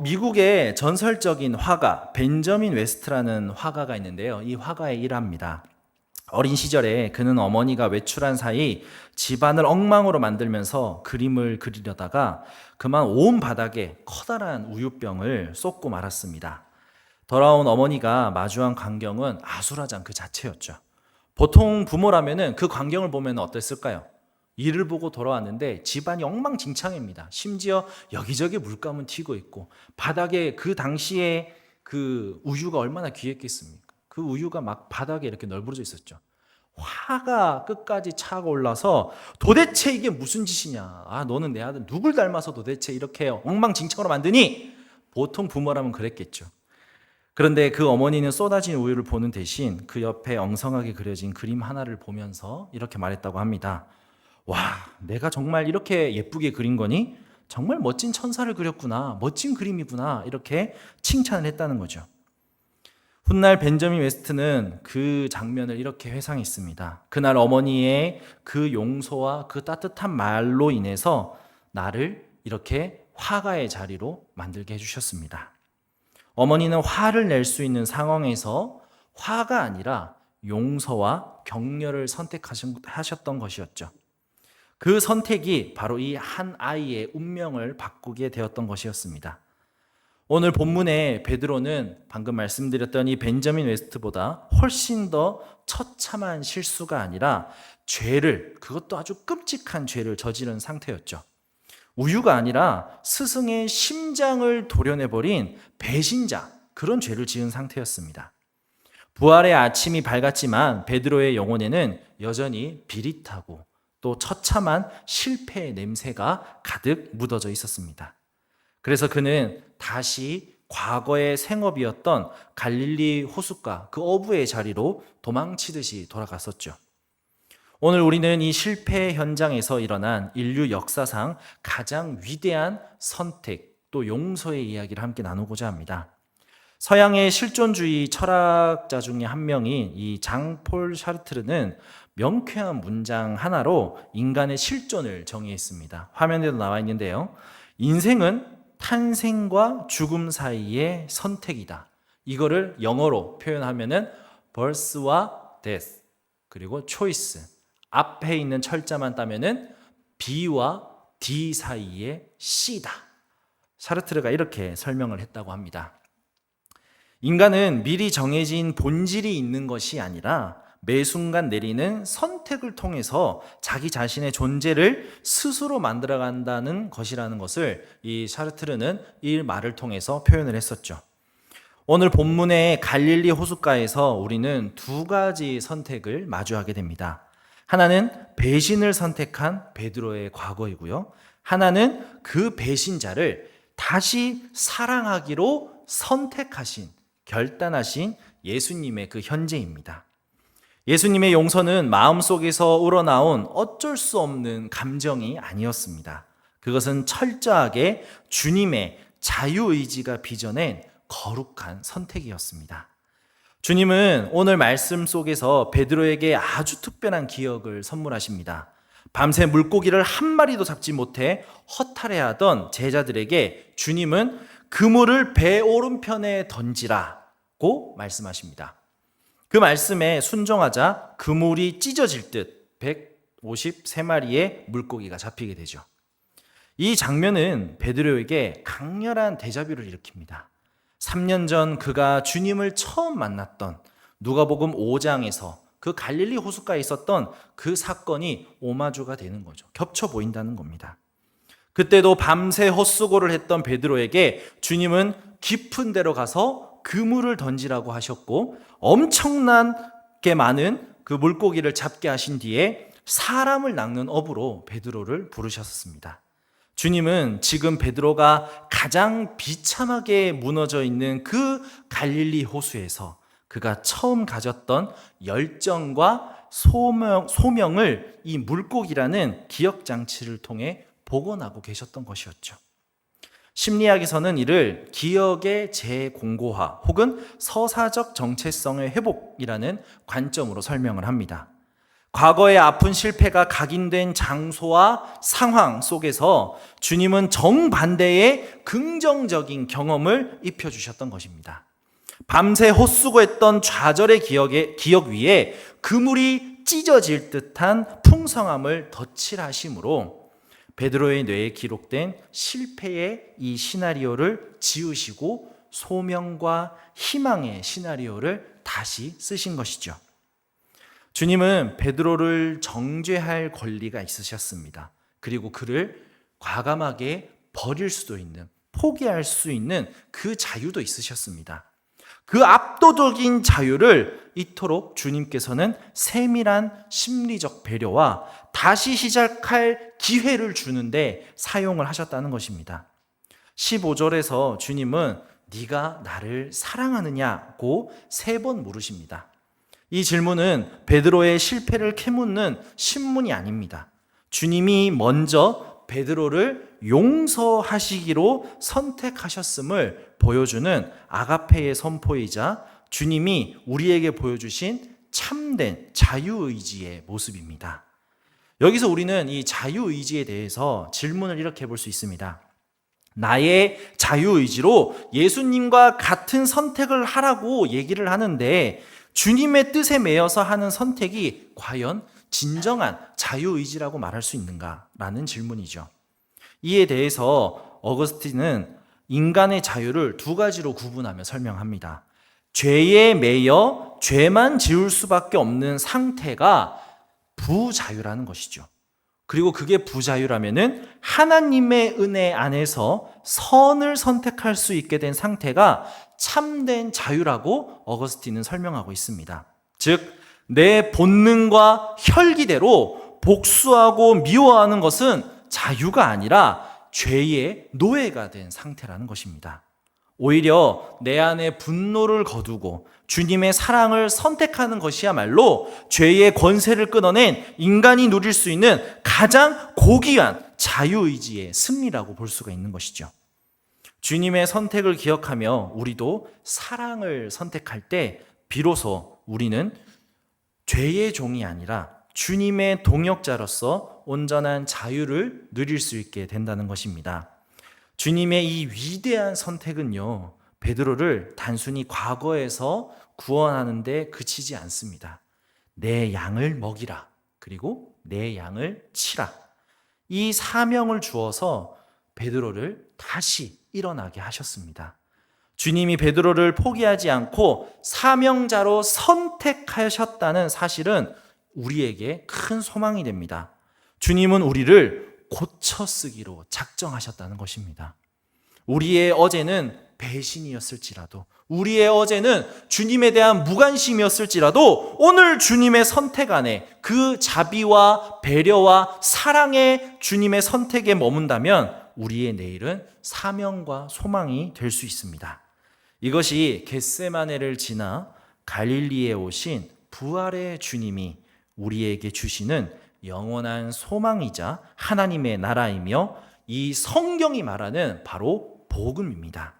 미국의 전설적인 화가 벤저민 웨스트라는 화가가 있는데요. 이 화가의 일화입니다. 어린 시절에 그는 어머니가 외출한 사이 집안을 엉망으로 만들면서 그림을 그리려다가 그만 온 바닥에 커다란 우유병을 쏟고 말았습니다. 돌아온 어머니가 마주한 광경은 아수라장 그 자체였죠. 보통 부모라면은 그 광경을 보면 어땠을까요? 이를 보고 돌아왔는데 집안이 엉망진창입니다. 심지어 여기저기 물감은 튀고 있고 바닥에 그 당시에 그 우유가 얼마나 귀했겠습니까? 그 우유가 막 바닥에 이렇게 널브러져 있었죠. 화가 끝까지 차고 올라서 도대체 이게 무슨 짓이냐? 아, 너는 내 아들 누굴 닮아서 도대체 이렇게 엉망진창으로 만드니? 보통 부모라면 그랬겠죠. 그런데 그 어머니는 쏟아진 우유를 보는 대신 그 옆에 엉성하게 그려진 그림 하나를 보면서 이렇게 말했다고 합니다. 와, 내가 정말 이렇게 예쁘게 그린 거니? 정말 멋진 천사를 그렸구나. 멋진 그림이구나. 이렇게 칭찬을 했다는 거죠. 훗날 벤저민 웨스트는 그 장면을 이렇게 회상했습니다. 그날 어머니의 그 용서와 그 따뜻한 말로 인해서 나를 이렇게 화가의 자리로 만들게 해주셨습니다. 어머니는 화를 낼 수 있는 상황에서 화가 아니라 용서와 격려를 선택하셨던 것이었죠. 그 선택이 바로 이 한 아이의 운명을 바꾸게 되었던 것이었습니다. 오늘 본문의 베드로는 방금 말씀드렸던 이 벤저민 웨스트보다 훨씬 더 처참한 실수가 아니라 죄를, 그것도 아주 끔찍한 죄를 저지른 상태였죠. 우유가 아니라 스승의 심장을 도려내버린 배신자, 그런 죄를 지은 상태였습니다. 부활의 아침이 밝았지만 베드로의 영혼에는 여전히 비릿하고 또 처참한 실패의 냄새가 가득 묻어져 있었습니다. 그래서 그는 다시 과거의 생업이었던 갈릴리 호숫가 그 어부의 자리로 도망치듯이 돌아갔었죠. 오늘 우리는 이 실패 현장에서 일어난 인류 역사상 가장 위대한 선택 또 용서의 이야기를 함께 나누고자 합니다. 서양의 실존주의 철학자 중에 한 명인 이 장폴 샤르트르는 명쾌한 문장 하나로 인간의 실존을 정의했습니다. 화면에도 나와 있는데요. 인생은 탄생과 죽음 사이의 선택이다. 이거를 영어로 표현하면은 birth와 death 그리고 choice 앞에 있는 철자만 따면은 B와 D 사이의 C다. 샤르트르가 이렇게 설명을 했다고 합니다. 인간은 미리 정해진 본질이 있는 것이 아니라 매 순간 내리는 선택을 통해서 자기 자신의 존재를 스스로 만들어간다는 것이라는 것을 이 샤르트르는 이 말을 통해서 표현을 했었죠. 오늘 본문의 갈릴리 호숫가에서 우리는 두 가지 선택을 마주하게 됩니다. 하나는 배신을 선택한 베드로의 과거이고요. 하나는 그 배신자를 다시 사랑하기로 선택하신, 결단하신 예수님의 그 현재입니다. 예수님의 용서는 마음속에서 우러나온 어쩔 수 없는 감정이 아니었습니다. 그것은 철저하게 주님의 자유의지가 빚어낸 거룩한 선택이었습니다. 주님은 오늘 말씀 속에서 베드로에게 아주 특별한 기억을 선물하십니다. 밤새 물고기를 한 마리도 잡지 못해 허탈해하던 제자들에게 주님은 그물을 배 오른편에 던지라고 말씀하십니다. 그 말씀에 순종하자 그물이 찢어질 듯 153마리의 물고기가 잡히게 되죠. 이 장면은 베드로에게 강렬한 데자뷰를 일으킵니다. 3년 전 그가 주님을 처음 만났던 누가복음 5장에서 그 갈릴리 호숫가에 있었던 그 사건이 오마주가 되는 거죠. 겹쳐 보인다는 겁니다. 그때도 밤새 헛수고를 했던 베드로에게 주님은 깊은 데로 가서 그물을 던지라고 하셨고 엄청나게 많은 그 물고기를 잡게 하신 뒤에 사람을 낚는 어부로 베드로를 부르셨습니다. 주님은 지금 베드로가 가장 비참하게 무너져 있는 그 갈릴리 호수에서 그가 처음 가졌던 열정과 소명을 이 물고기라는 기억장치를 통해 복원하고 계셨던 것이었죠. 심리학에서는 이를 기억의 재공고화 혹은 서사적 정체성의 회복이라는 관점으로 설명을 합니다. 과거의 아픈 실패가 각인된 장소와 상황 속에서 주님은 정반대의 긍정적인 경험을 입혀주셨던 것입니다. 밤새 헛수고했던 좌절의 기억 위에 그물이 찢어질 듯한 풍성함을 덧칠하심으로 베드로의 뇌에 기록된 실패의 이 시나리오를 지우시고 소명과 희망의 시나리오를 다시 쓰신 것이죠. 주님은 베드로를 정죄할 권리가 있으셨습니다. 그리고 그를 과감하게 버릴 수도 있는, 포기할 수 있는 그 자유도 있으셨습니다. 그 압도적인 자유를 이토록 주님께서는 세밀한 심리적 배려와 다시 시작할 기회를 주는데 사용을 하셨다는 것입니다. 15절에서 주님은 네가 나를 사랑하느냐고 3번 물으십니다. 이 질문은 베드로의 실패를 캐묻는 신문이 아닙니다. 주님이 먼저 베드로를 용서하시기로 선택하셨음을 보여주는 아가페의 선포이자 주님이 우리에게 보여주신 참된 자유의지의 모습입니다. 여기서 우리는 이 자유의지에 대해서 질문을 이렇게 해볼 수 있습니다. 나의 자유의지로 예수님과 같은 선택을 하라고 얘기를 하는데 주님의 뜻에 매여서 하는 선택이 과연 진정한 자유의지라고 말할 수 있는가라는 질문이죠. 이에 대해서 어거스틴은 인간의 자유를 2가지로 구분하며 설명합니다. 죄에 매여 죄만 지을 수밖에 없는 상태가 부자유라는 것이죠. 그리고 그게 부자유라면은 하나님의 은혜 안에서 선을 선택할 수 있게 된 상태가 참된 자유라고 어거스틴은 설명하고 있습니다. 즉, 내 본능과 혈기대로 복수하고 미워하는 것은 자유가 아니라 죄의 노예가 된 상태라는 것입니다. 오히려 내 안에 분노를 거두고 주님의 사랑을 선택하는 것이야말로 죄의 권세를 끊어낸 인간이 누릴 수 있는 가장 고귀한 자유의지의 승리라고 볼 수가 있는 것이죠. 주님의 선택을 기억하며 우리도 사랑을 선택할 때 비로소 우리는 죄의 종이 아니라 주님의 동역자로서 온전한 자유를 누릴 수 있게 된다는 것입니다. 주님의 이 위대한 선택은요, 베드로를 단순히 과거에서 구원하는 데 그치지 않습니다. 내 양을 먹이라, 그리고 내 양을 치라. 이 사명을 주어서 베드로를 다시 일어나게 하셨습니다. 주님이 베드로를 포기하지 않고 사명자로 선택하셨다는 사실은 우리에게 큰 소망이 됩니다. 주님은 우리를 고쳐 쓰기로 작정하셨다는 것입니다. 우리의 어제는 배신이었을지라도, 우리의 어제는 주님에 대한 무관심이었을지라도 오늘 주님의 선택 안에 그 자비와 배려와 사랑의 주님의 선택에 머문다면 우리의 내일은 사명과 소망이 될 수 있습니다. 이것이 겟세마네를 지나 갈릴리에 오신 부활의 주님이 우리에게 주시는 영원한 소망이자 하나님의 나라이며 이 성경이 말하는 바로 복음입니다.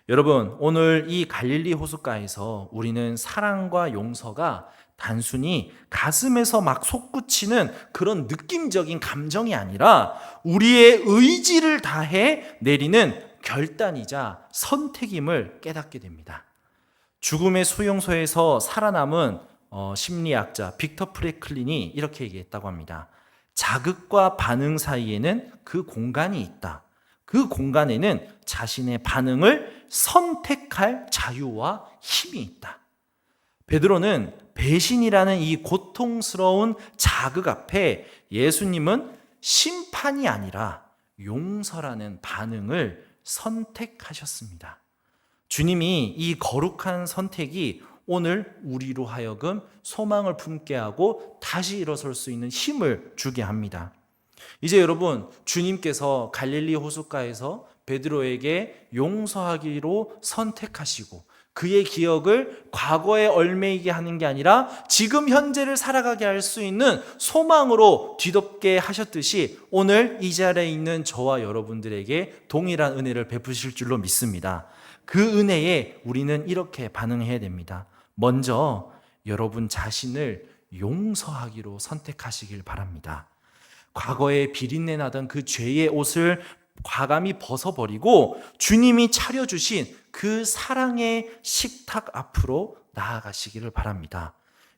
여러분, 오늘 이 갈릴리 호숫가에서 우리는 사랑과 용서가 단순히 가슴에서 막 솟구치는 그런 느낌적인 감정이 아니라 우리의 의지를 다해 내리는 결단이자 선택임을 깨닫게 됩니다. 죽음의 수용소에서 살아남은 심리학자 빅터 프랭클린이 이렇게 얘기했다고 합니다. 자극과 반응 사이에는 그 공간이 있다. 그 공간에는 자신의 반응을 선택할 자유와 힘이 있다. 베드로는 배신이라는 이 고통스러운 자극 앞에 예수님은 심판이 아니라 용서라는 반응을 선택하셨습니다. 주님이 이 거룩한 선택이 오늘 우리로 하여금 소망을 품게 하고 다시 일어설 수 있는 힘을 주게 합니다. 이제 여러분, 주님께서 갈릴리 호숫가에서 베드로에게 용서하기로 선택하시고 그의 기억을 과거에 얽매이게 하는 게 아니라 지금 현재를 살아가게 할 수 있는 소망으로 뒤덮게 하셨듯이 오늘 이 자리에 있는 저와 여러분들에게 동일한 은혜를 베푸실 줄로 믿습니다. 그 은혜에 우리는 이렇게 반응해야 됩니다. 먼저 여러분 자신을 용서하기로 선택하시길 바랍니다. 과거에 비린내 나던 그 죄의 옷을 과감히 벗어버리고 주님이 차려주신 그 사랑의 식탁 앞으로 나아가시기를 바랍니다.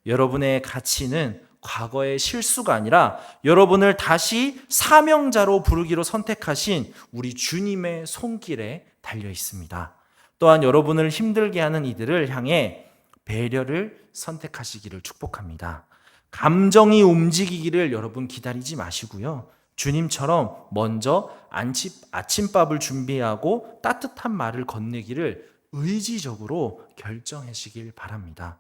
여러분의 가치는 과거의 실수가 아니라 여러분을 다시 사명자로 부르기로 선택하신 우리 주님의 손길에 달려 있습니다. 또한 여러분을 힘들게 하는 이들을 향해 배려를 선택하시기를 축복합니다. 감정이 움직이기를 여러분 기다리지 마시고요. 주님처럼 먼저 아침밥을 준비하고 따뜻한 말을 건네기를 의지적으로 결정하시길 바랍니다.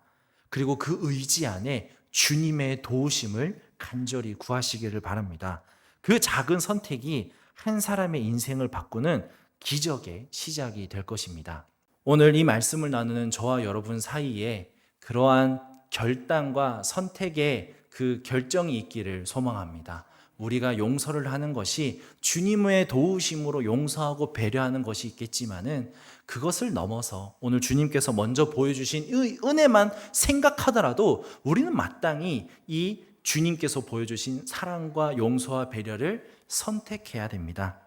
그리고 그 의지 안에 주님의 도우심을 간절히 구하시기를 바랍니다. 그 작은 선택이 한 사람의 인생을 바꾸는 기적의 시작이 될 것입니다. 오늘 이 말씀을 나누는 저와 여러분 사이에 그러한 결단과 선택의 그 결정이 있기를 소망합니다. 우리가 용서를 하는 것이 주님의 도우심으로 용서하고 배려하는 것이 있겠지만은 그것을 넘어서 오늘 주님께서 먼저 보여주신 이 은혜만 생각하더라도 우리는 마땅히 이 주님께서 보여주신 사랑과 용서와 배려를 선택해야 됩니다.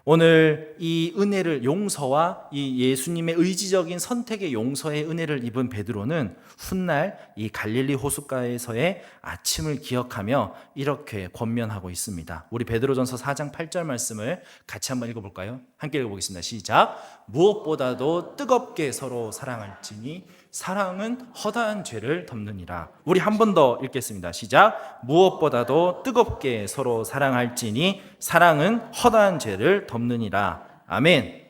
오늘 이 은혜를 용서와 이 예수님의 의지적인 선택의 용서의 은혜를 입은 베드로는 훗날 이 갈릴리 호숫가에서의 아침을 기억하며 이렇게 권면하고 있습니다. 우리 베드로전서 4장 8절 말씀을 같이 한번 읽어볼까요? 함께 읽어보겠습니다. 시작. 무엇보다도 뜨겁게 서로 사랑할지니 사랑은 허다한 죄를 덮느니라. 우리 한 번 더 읽겠습니다. 시작. 무엇보다도 뜨겁게 서로 사랑할지니 사랑은 허다한 죄를 덮느니라. 아멘.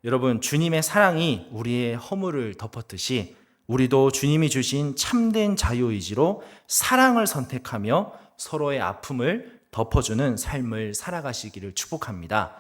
여러분, 주님의 사랑이 우리의 허물을 덮었듯이 우리도 주님이 주신 참된 자유의지로 사랑을 선택하며 서로의 아픔을 덮어주는 삶을 살아가시기를 축복합니다.